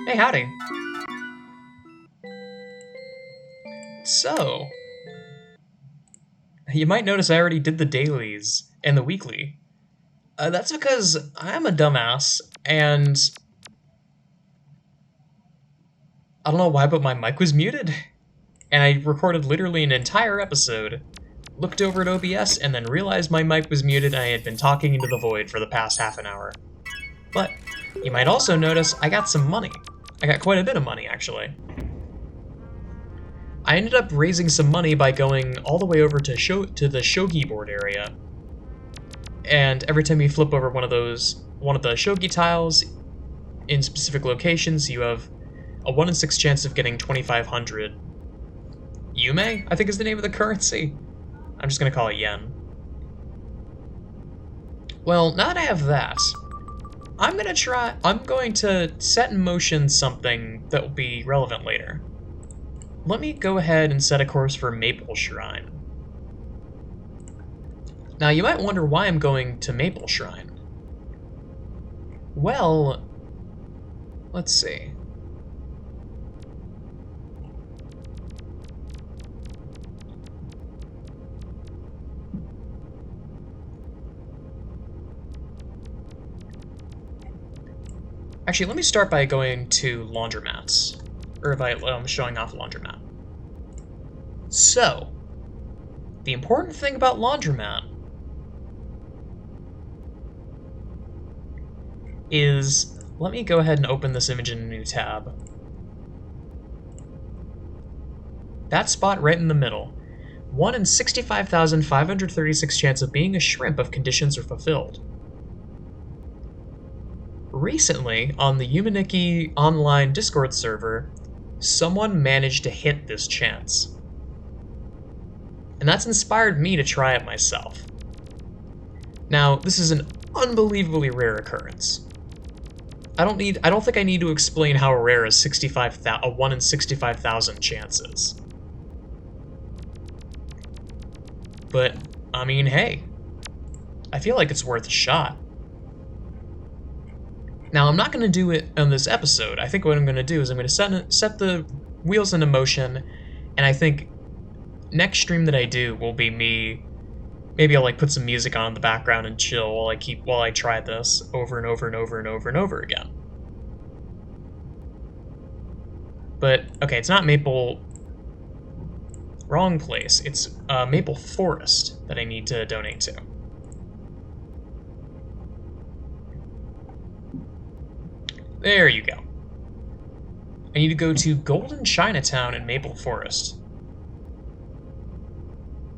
Hey, howdy. So, you might notice I already did the dailies and the weekly. That's because I'm a dumbass, and I don't know why, but my mic was muted, and I recorded literally an entire episode, looked over at OBS, and then realized my mic was muted and I had been talking into the void for the past half an hour. But you might also notice I got some money. I got quite a bit of money, actually. I ended up raising some money by going all the way over to the shogi board area. And every time you flip over one of the shogi tiles in specific locations, you have a 1 in 6 chance of getting 2,500 yume, I think is the name of the currency. I'm just gonna call it yen. Well, now that I have that, I'm going to set in motion something that will be relevant later. Let me go ahead and set a course for Maple Shrine. Now, you might wonder why I'm going to Maple Shrine. Well, let's see. Actually, let me start by going to laundromats, or by showing off laundromat. So, the important thing about laundromat is, let me go ahead and open this image in a new tab. That spot right in the middle. 1 in 65,536 chance of being a shrimp if conditions are fulfilled. Recently, on the Yumaniki online Discord server, someone managed to hit this chance. And that's inspired me to try it myself. Now, this is an unbelievably rare occurrence. I don't think I need to explain how rare a 1 in 65,000 chance is. But, I mean, hey, I feel like it's worth a shot. Now, I'm not going to do it on this episode. I think what I'm going to do is I'm going to set the wheels into motion, and I think next stream that I do will be me. Maybe I'll like put some music on in the background and chill while I try this over and over and over and over and over again. But okay, it's not Maple. Wrong place. It's Maple Forest that I need to donate to. There you go. I need to go to Golden Chinatown in Maple Forest,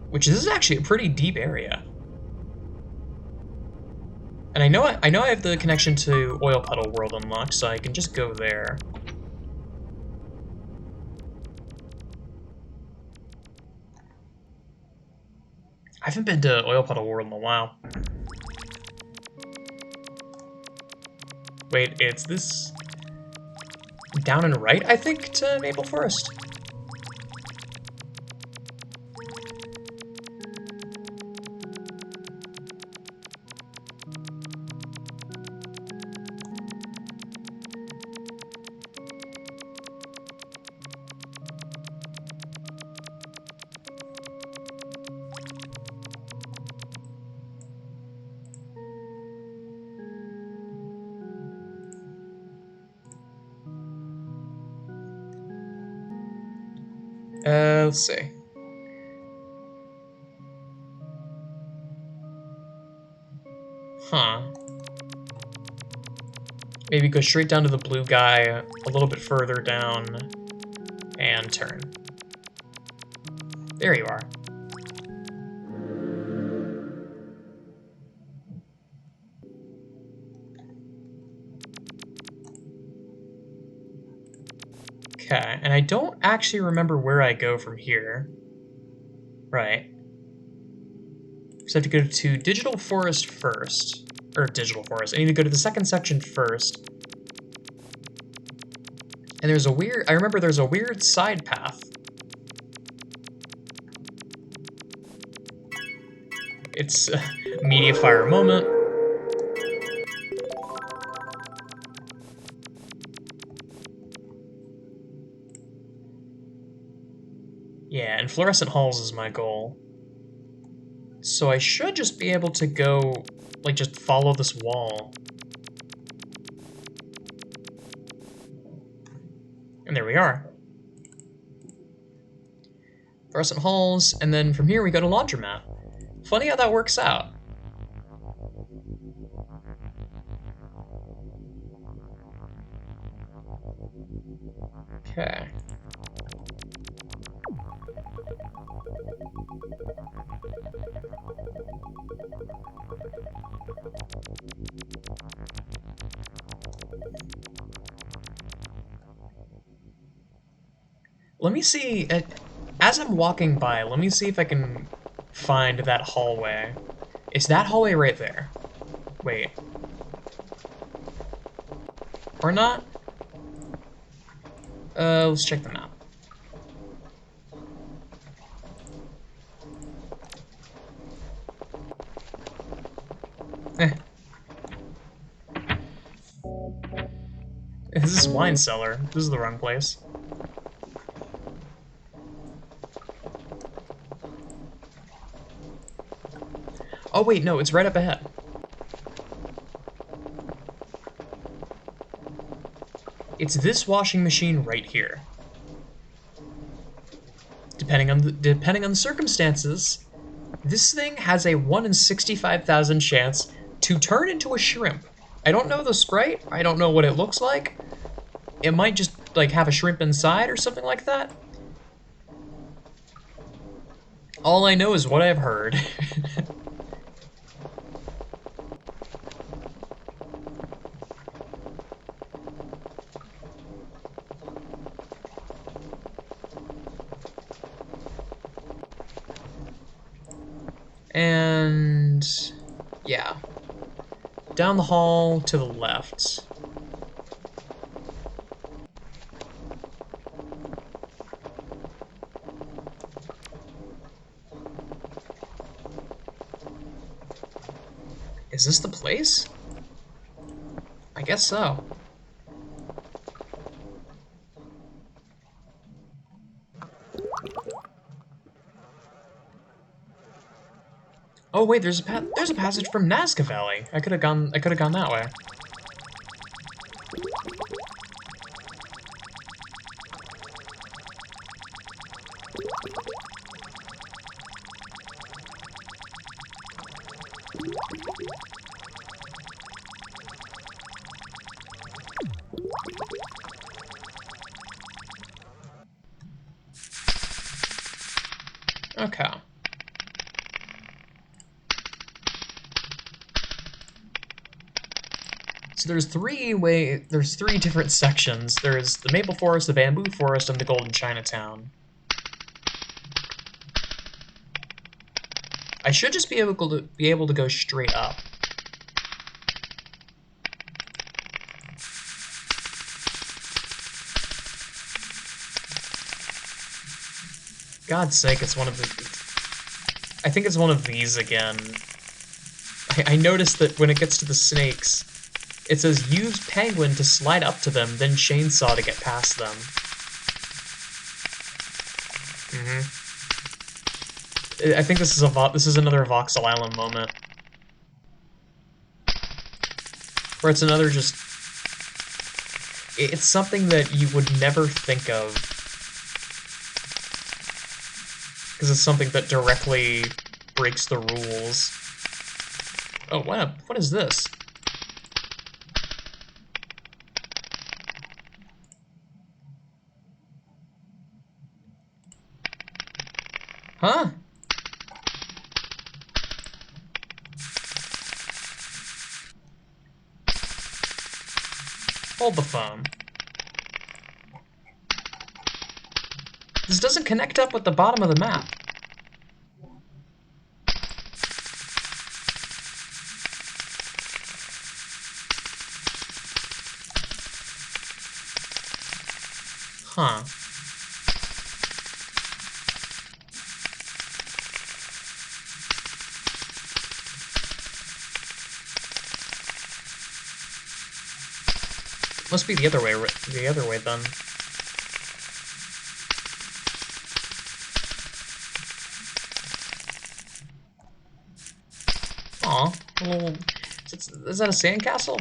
which is actually a pretty deep area. And I know I have the connection to Oil Puddle World unlocked, so I can just go there. I haven't been to Oil Puddle World in a while. Wait, it's this down and right, I think, to Maple Forest. Let's see. Huh. Maybe go straight down to the blue guy, a little bit further down, and turn. There you are. Okay, and I don't actually remember where I go from here. Right. So I have to go to Digital Forest first. Or Digital Forest. I need to go to the second section first. And I remember there's a weird side path. It's a media fire moment. Yeah, and fluorescent halls is my goal. So I should just be able to go, like, just follow this wall. And there we are. Fluorescent halls, and then from here we go to laundromat. Funny how that works out. Okay. Let me see, as I'm walking by, let me see if I can find that hallway. Is that hallway right there? Wait. Or not? Let's check the map. Eh. This is wine cellar. This is the wrong place. Oh wait, no, it's right up ahead. It's this washing machine right here. Depending on the circumstances, this thing has a 1 in 65,000 chance to turn into a shrimp. I don't know the sprite. I don't know what it looks like. It might just like have a shrimp inside or something like that. All I know is what I've heard. And yeah. Down the hall to the left. Is this the place? I guess so. Oh wait, there's a passage from Nazca Valley. I could have gone that way. Okay. So there's three different sections. There's the Maple Forest, the Bamboo Forest, and the Golden Chinatown. I should just be able to go straight up. God's sake, it's one of the... I think it's one of these again. I noticed that when it gets to the snakes, it says use penguin to slide up to them, then chainsaw to get past them. I think this is another Voxel Island moment. Where it's another just... It's something that you would never think of. Because it's something that directly breaks the rules. Oh, what is this? Huh? Hold the phone. This doesn't connect up with the bottom of the map. Huh. Must be the other way then. little... Is that a sandcastle?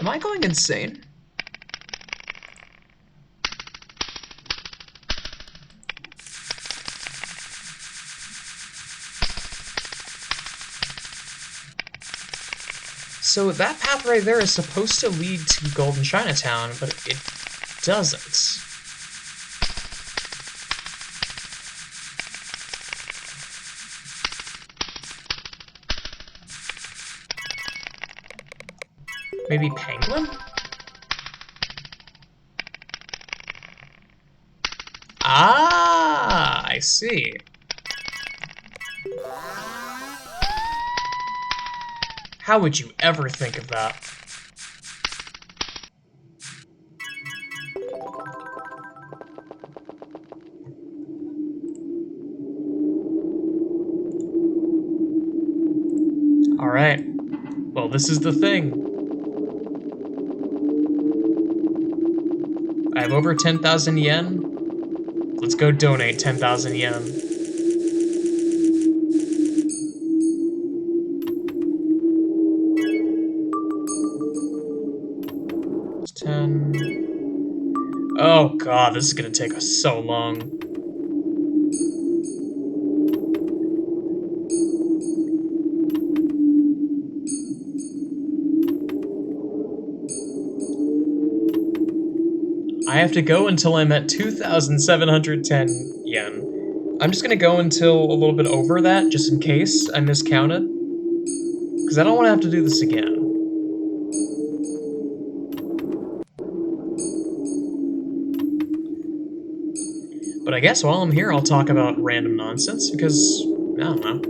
Am I going insane? So that path right there is supposed to lead to Golden Chinatown, but it doesn't. Maybe Penguin? Ah, I see. How would you ever think of that? Alright. Well, this is the thing. I have over 10,000 yen. Let's go donate 10,000 yen. It's 10. Oh god, this is gonna take us so long. I have to go until I'm at 2,710 yen. I'm just gonna go until a little bit over that, just in case I miscounted. Because I don't want to have to do this again. But I guess while I'm here, I'll talk about random nonsense, because, I don't know.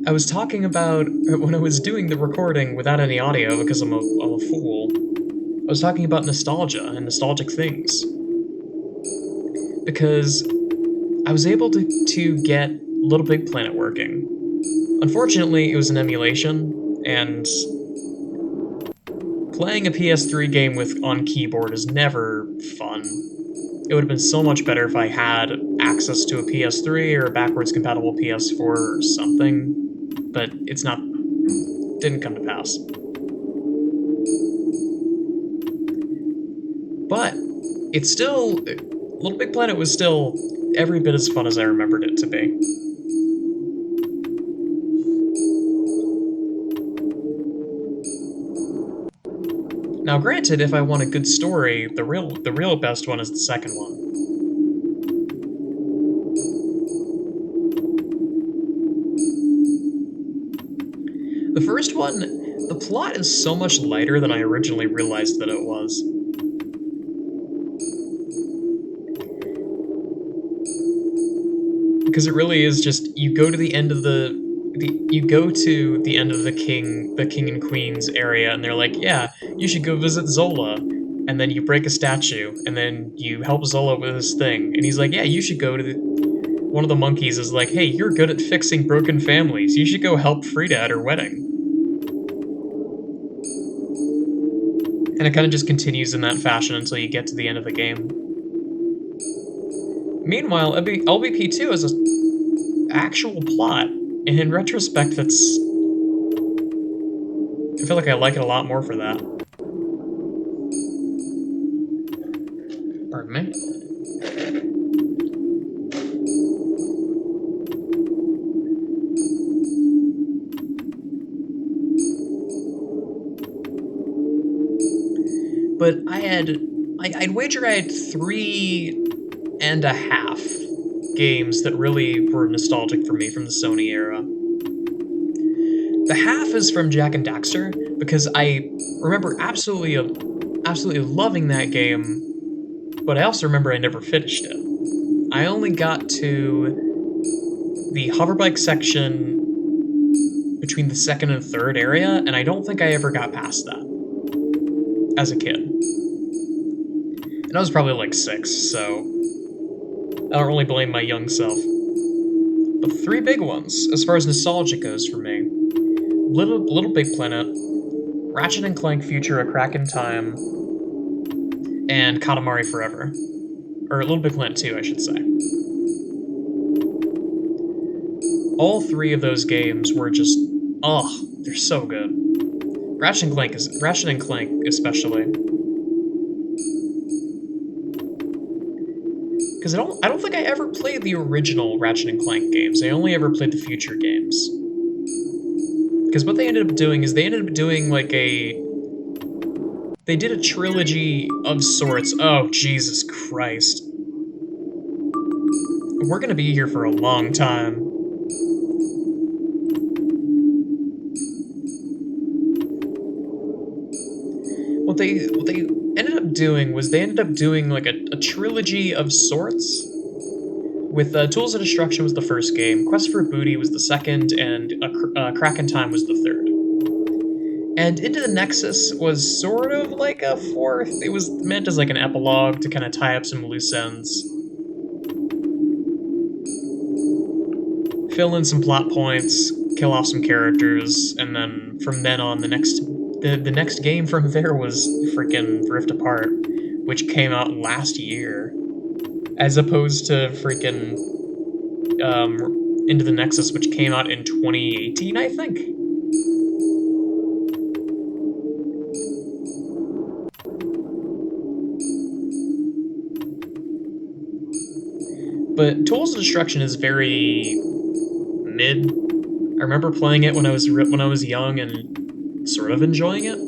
I was talking about, when I was doing the recording without any audio, because I'm a fool, I was talking about nostalgia and nostalgic things. Because I was able to get Little Big Planet working. Unfortunately, it was an emulation, and playing a PS3 game on keyboard is never fun. It would have been so much better if I had access to a PS3 or a backwards compatible PS4 or something, but didn't come to pass. But it's still, Little Big Planet was still every bit as fun as I remembered it to be. Now granted, if I want a good story, the real best one is the second one. The first one, the plot is so much lighter than I originally realized that it was. Because it really is just, you go to the end of the king and queen's area, and they're like, yeah, you should go visit Zola. And then you break a statue, and then you help Zola with his thing. And he's like, yeah, you should go to one of the monkeys is like, hey, you're good at fixing broken families. You should go help Frida at her wedding. And it kind of just continues in that fashion until you get to the end of the game. Meanwhile, LBP2 is an actual plot, and in retrospect, I feel like I like it a lot more for that. Pardon me. But I'd wager I had 3.5 games that really were nostalgic for me from the Sony era. The half is from Jak and Daxter, because I remember absolutely loving that game, but I also remember I never finished it. I only got to the hoverbike section between the second and third area, and I don't think I ever got past that as a kid. And I was probably like 6, so I don't really blame my young self. But the 3 big ones, as far as nostalgia goes for me, Little Big Planet, Ratchet & Clank Future: A Crack in Time, and Katamari Forever. Or Little Big Planet 2, I should say. All three of those games were just, oh, they're so good. Ratchet and Clank especially. Because I don't think I ever played the original Ratchet and Clank games. I only ever played the future games. Because what they ended up doing is they ended up doing like they did a trilogy of sorts. Oh, Jesus Christ. We're gonna be here for a long time. What they ended up doing was they ended up doing like a trilogy of sorts. With Tools of Destruction was the first game, Quest for Booty was the second, and Crack in Time was the third. And Into the Nexus was sort of like a fourth. It was meant as like an epilogue to kind of tie up some loose ends. Fill in some plot points, kill off some characters, and then from then on, the next game from there was freaking Rift Apart, which came out last year, as opposed to freaking Into the Nexus, which came out in 2018, I think. But Tools of Destruction is very mid. I remember playing it when I was young and sort of enjoying it.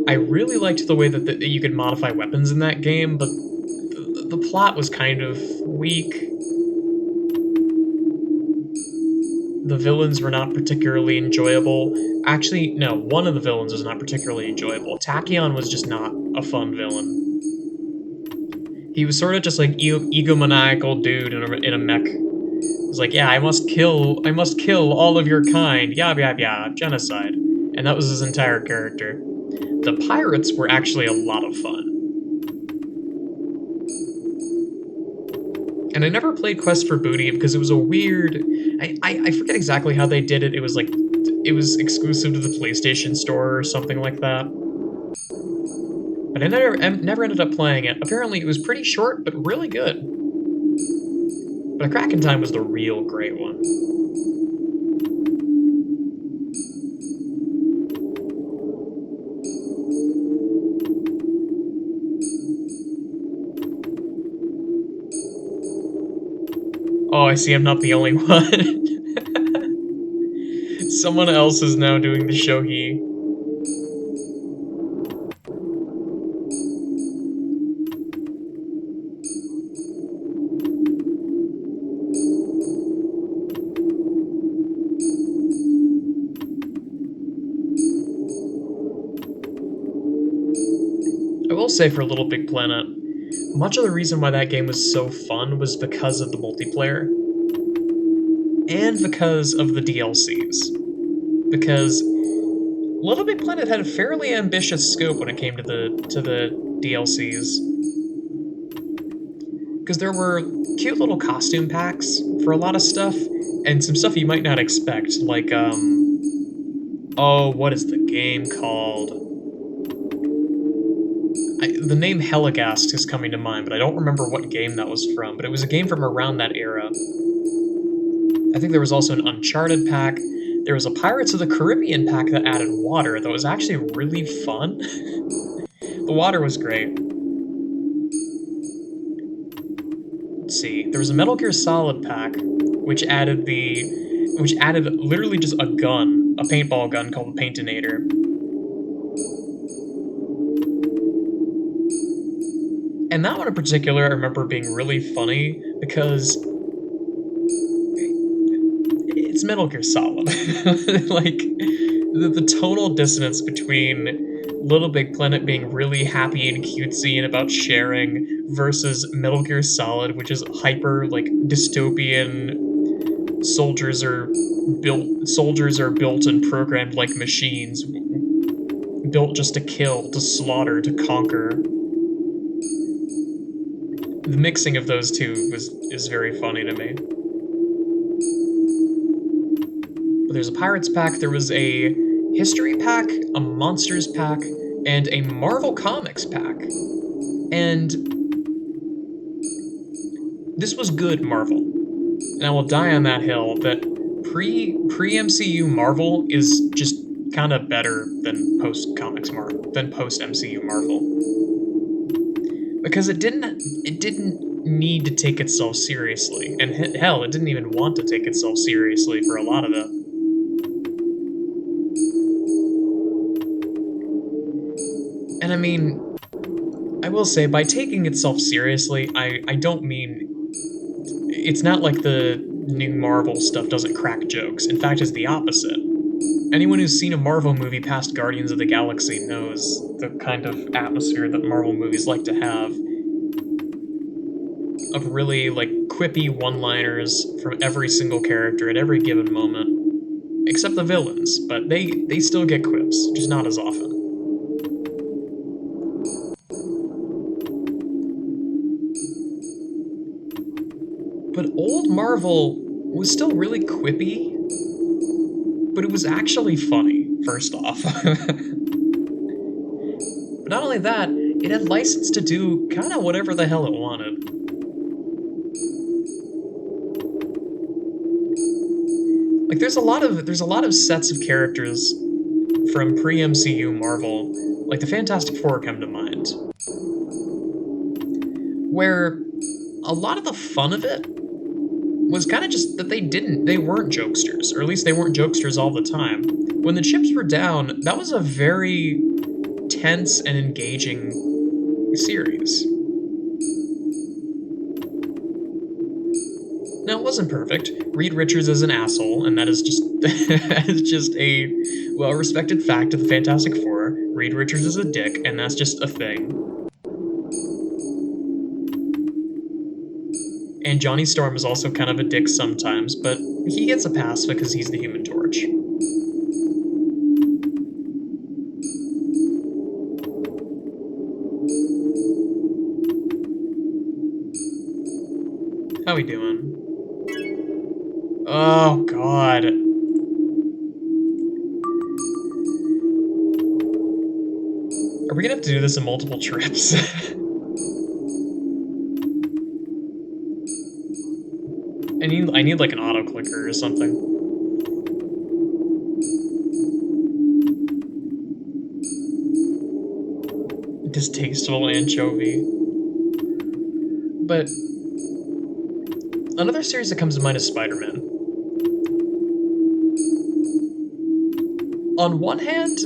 I really liked the way that you could modify weapons in that game, but the plot was kind of weak. The villains were not particularly enjoyable. Actually, no, one of the villains was not particularly enjoyable. Tachyon was just not a fun villain. He was sort of just like egomaniacal dude in a mech. It was like, yeah, I must kill all of your kind, yab yab yab, genocide. And that was his entire character. The pirates were actually a lot of fun. And I never played Quest for Booty because it was a weird... I forget exactly how they did it. It was like... It was exclusive to the PlayStation Store or something like that. But I never ended up playing it. Apparently it was pretty short, but really good. But A Crack in Time was the real great one. Oh, I see I'm not the only one. Someone else is now doing the shogi. I will say for Little Big Planet, much of the reason why that game was so fun was because of the multiplayer. And because of the DLCs. Because Little Big Planet had a fairly ambitious scope when it came to the DLCs. Because there were cute little costume packs for a lot of stuff, and some stuff you might not expect, like, oh, what is the game called? The name Helagast is coming to mind, but I don't remember what game that was from, but it was a game from around that era. I think there was also an Uncharted pack. There was a Pirates of the Caribbean pack that added water that was actually really fun. The water was great. Let's see. There was a Metal Gear Solid pack, which added literally just a gun, a paintball gun called the Paintinator. And that one in particular I remember being really funny because it's Metal Gear Solid. Like, the tonal dissonance between Little Big Planet being really happy and cutesy and about sharing versus Metal Gear Solid, which is hyper, like, dystopian. Soldiers are built and programmed like machines, built just to kill, to slaughter, to conquer. The mixing of those two is very funny to me. There's a Pirates pack, there was a History pack, a Monsters pack, and a Marvel Comics pack. And this was good Marvel. And I will die on that hill that pre-MCU Marvel is just kind of better than post MCU Marvel. Because it didn't need to take itself seriously. And hell, it didn't even want to take itself seriously for a lot of it. And I mean, I will say, by taking itself seriously, I don't mean... It's not like the new Marvel stuff doesn't crack jokes. In fact, it's the opposite. Anyone who's seen a Marvel movie past Guardians of the Galaxy knows the kind of atmosphere that Marvel movies like to have. Of really, like, quippy one-liners from every single character at every given moment. Except the villains, but they still get quips, just not as often. But old Marvel was still really quippy, but it was actually funny, first off. But not only that, it had license to do kind of whatever the hell it wanted. Like there's a lot of sets of characters from pre-MCU Marvel, like the Fantastic Four come to mind, where a lot of the fun of it was kind of just that they weren't jokesters, or at least they weren't jokesters all the time. When the chips were down, that was a very tense and engaging series. Now, it wasn't perfect. Reed Richards is an asshole, and that is just that is just a well-respected fact of the Fantastic Four. Reed Richards is a dick, and that's just a thing. And Johnny Storm is also kind of a dick sometimes, but he gets a pass because he's the Human Torch. How we doing? Oh, God. Are we gonna have to do this in multiple trips? I need like an auto clicker or something. Distasteful anchovy. But another series that comes to mind is Spider-Man. On one hand,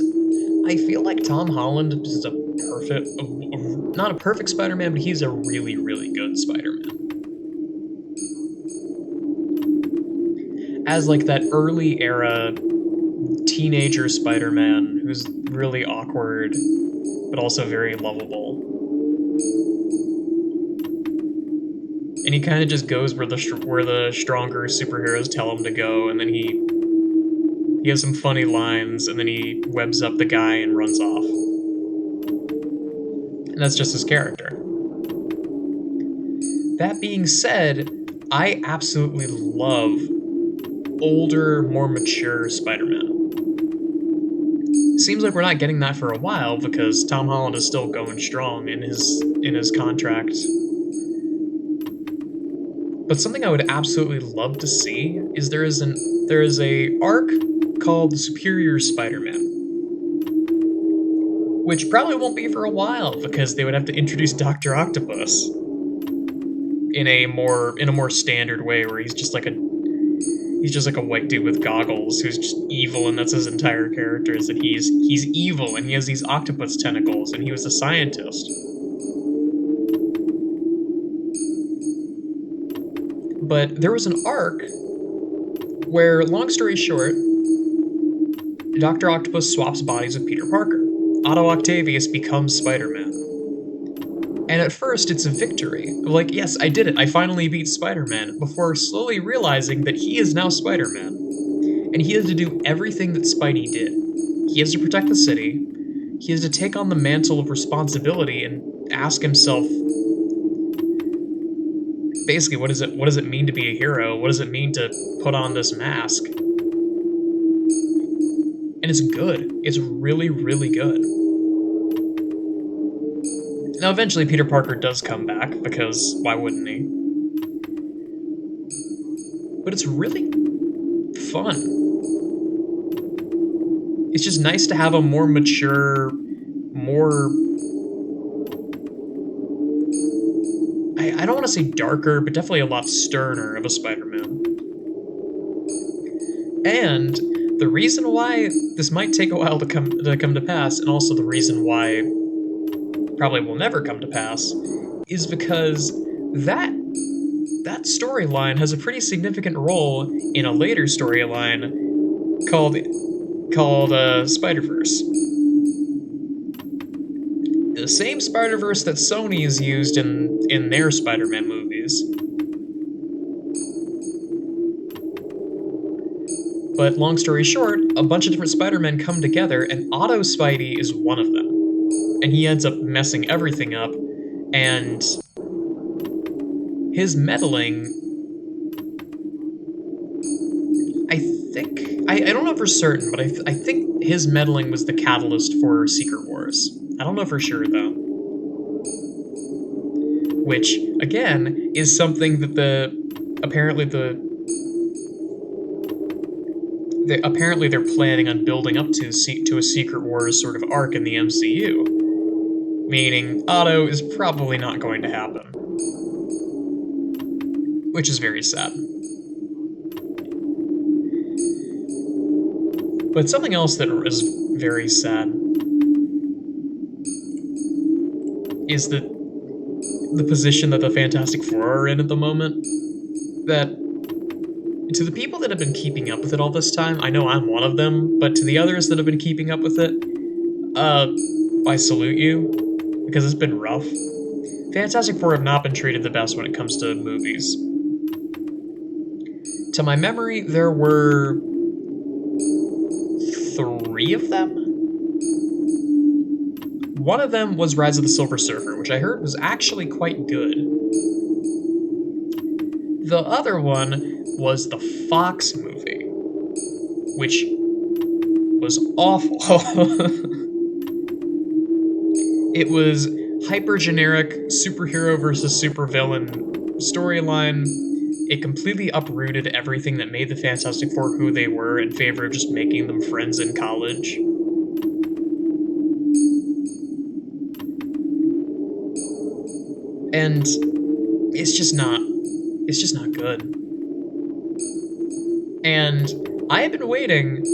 I feel like Tom Holland is a perfect, not a perfect Spider-Man, but he's a really, really good Spider-Man. As like that early era teenager Spider-Man who's really awkward, but also very lovable. And he kind of just goes where the stronger superheroes tell him to go, and then he has some funny lines, and then he webs up the guy and runs off. And that's just his character. That being said, I absolutely love older, more mature Spider-Man. Seems like we're not getting that for a while because Tom Holland is still going strong in his contract. But something I would absolutely love to see is there is a arc called The Superior Spider-Man, which probably won't be for a while because they would have to introduce Dr. Octopus in a more standard way, where he's just like a white dude with goggles who's just evil, and that's his entire character, is that he's evil and he has these octopus tentacles and he was a scientist. But there was an arc where, long story short, Dr. Octopus swaps bodies with Peter Parker. Otto Octavius becomes Spider-Man. And at first, it's a victory. Like, yes, I did it. I finally beat Spider-Man, before slowly realizing that he is now Spider-Man. And he has to do everything that Spidey did. He has to protect the city. He has to take on the mantle of responsibility and ask himself, basically, what does it mean to be a hero? What does it mean to put on this mask? And it's good. It's really, really good. Now, eventually, Peter Parker does come back, because why wouldn't he? But it's really fun. It's just nice to have a more mature, more... I don't want to say darker, but definitely a lot sterner of a Spider-Man. And the reason why this might take a while to come to pass, and also the reason why probably will never come to pass, is because that storyline has a pretty significant role in a later storyline called Spider-Verse. The same Spider-Verse that Sony has used in their Spider-Man movies. But long story short, a bunch of different Spider-Men come together, and Otto Spidey is one of them. And he ends up messing everything up, and his meddling... I don't know for certain, but I think his meddling was the catalyst for Secret Wars. I don't know for sure, though. Which, again, is something that apparently they're planning on building up to a Secret Wars sort of arc in the MCU. Meaning, Otto is probably not going to happen. Which is very sad. But something else that is very sad is the position that the Fantastic Four are in at the moment. That, to the people that have been keeping up with it all this time, I know I'm one of them, but to the others that have been keeping up with it, I salute you, because it's been rough. Fantastic Four have not been treated the best when it comes to movies. To my memory, there were 3 of them? One of them was Rise of the Silver Surfer, which I heard was actually quite good. The other one was the Fox movie, which was awful. It was hyper-generic superhero versus supervillain storyline. It completely uprooted everything that made the Fantastic Four who they were in favor of just making them friends in college. And it's just not good. And I have been waiting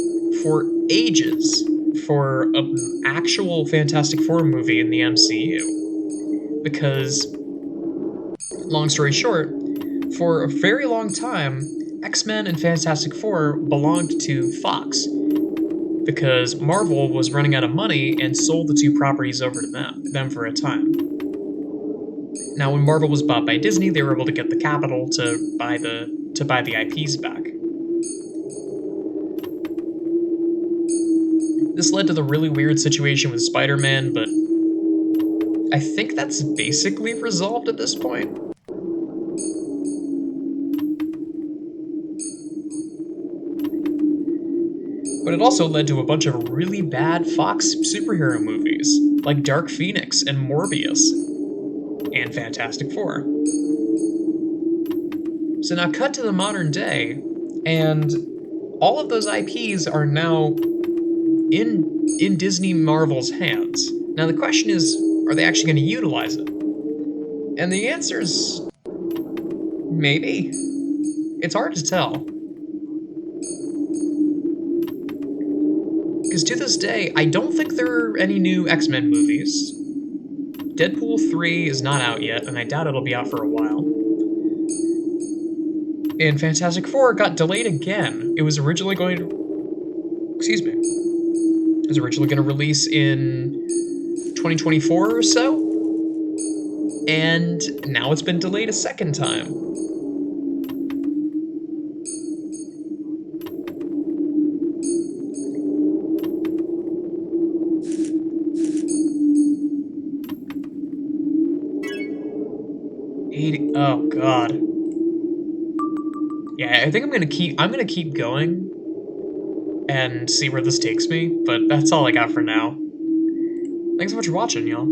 for ages for an actual Fantastic Four movie in the MCU. Because, long story short, for a very long time, X-Men and Fantastic Four belonged to Fox, because Marvel was running out of money and sold the 2 properties over to them for a time. Now, when Marvel was bought by Disney, they were able to get the capital to buy the IPs back. This led to the really weird situation with Spider-Man, but I think that's basically resolved at this point. But it also led to a bunch of really bad Fox superhero movies, like Dark Phoenix and Morbius, and Fantastic Four. So now cut to the modern day, and all of those IPs are now in Disney Marvel's hands. Now the question is, are they actually going to utilize it? And the answer is maybe. It's hard to tell. Because to this day, I don't think there are any new X-Men movies. Deadpool 3 is not out yet, and I doubt it'll be out for a while. And Fantastic Four got delayed again. It was originally going to... Excuse me. It was originally going to release in 2024 or so. And now it's been delayed a second time. Oh god. Yeah, I think I'm gonna keep going and see where this takes me, but that's all I got for now. Thanks so much for watching, y'all.